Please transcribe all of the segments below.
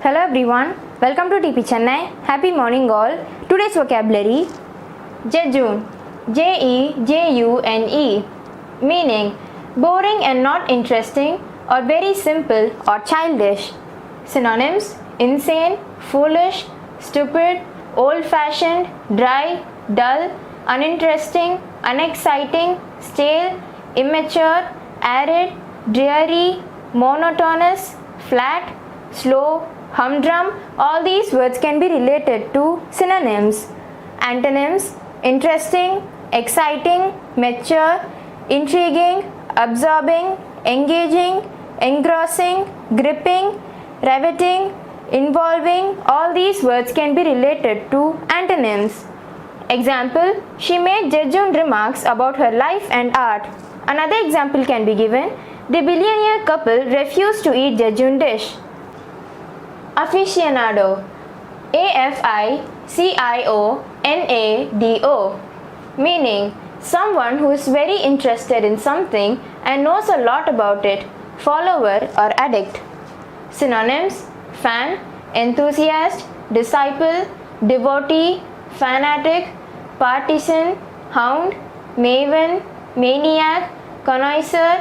Hello everyone, welcome to TP Chennai. Happy morning all. Today's vocabulary: jejune, Jejune, meaning boring and not interesting or very simple or childish. Synonyms: insane, foolish, stupid, old-fashioned, dry, dull, uninteresting, unexciting, stale, immature, arid, dreary, monotonous, flat, slow, humdrum. All these words can be related to synonyms. Antonyms: interesting, exciting, mature, intriguing, absorbing, engaging, engrossing, gripping, riveting, involving. All these words can be related to antonyms. Example: she made jejune remarks about her life and art. Another example can be given: the billionaire couple refused to eat jejune dish. Aficionado, Aficionado, meaning someone who is very interested in something and knows a lot about it, follower or addict. Synonyms: fan, enthusiast, disciple, devotee, fanatic, partisan, hound, maven, maniac, connoisseur,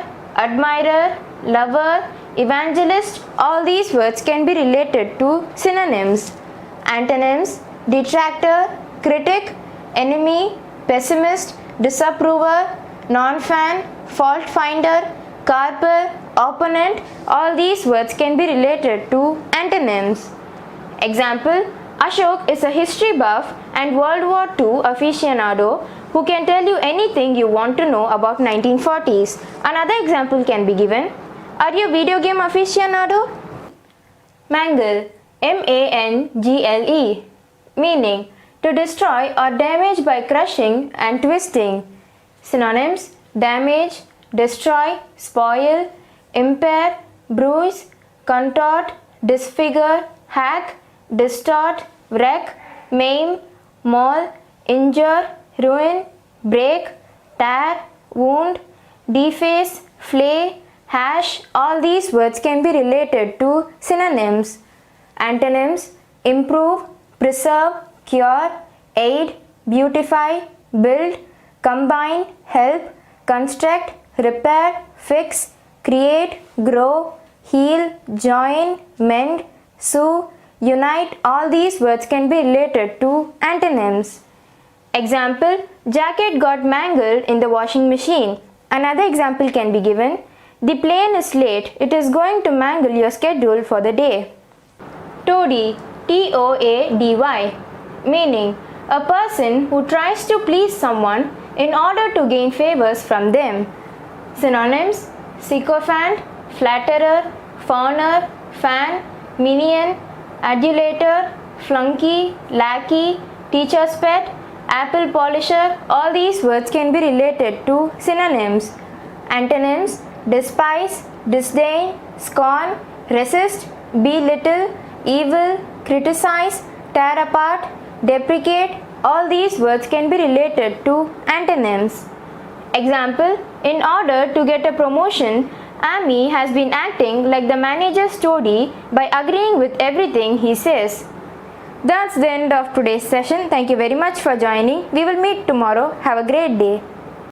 admirer, lover, evangelist. All these words can be related to synonyms. Antonyms: detractor, critic, enemy, pessimist, disapprover, non-fan, fault finder, carper, opponent. All these words can be related to antonyms. Example: Ashok is a history buff and World War II aficionado who can tell you anything you want to know about 1940s. Another example can be given: are you a video game aficionado? Mangle, Mangle, meaning to destroy or damage by crushing and twisting. Synonyms: damage, destroy, spoil, impair, bruise, contort, disfigure, hack, distort, wreck, maim, maul, injure, ruin, break, tear, wound, deface, flay, hash. All these words can be related to synonyms. Antonyms: improve, preserve, cure, aid, beautify, build, combine, help, construct, repair, fix, create, grow, heal, join, mend, sue, unite. All these words can be related to antonyms. Example: jacket got mangled in the washing machine. Another example can be given: the plane is late, it is going to mangle your schedule for the day. Toady, Toady, meaning a person who tries to please someone in order to gain favors from them. Synonyms: sycophant, flatterer, fawner, fan, minion, adulator, flunky, lackey, teacher's pet, apple polisher. All these words can be related to synonyms. Antonyms: despise, disdain, scorn, resist, belittle, evil, criticize, tear apart, deprecate. All these words can be related to antonyms. Example: in order to get a promotion, Amy has been acting like the manager's toady by agreeing with everything he says. That's the end of today's session. Thank you very much for joining. We will meet tomorrow. Have a great day.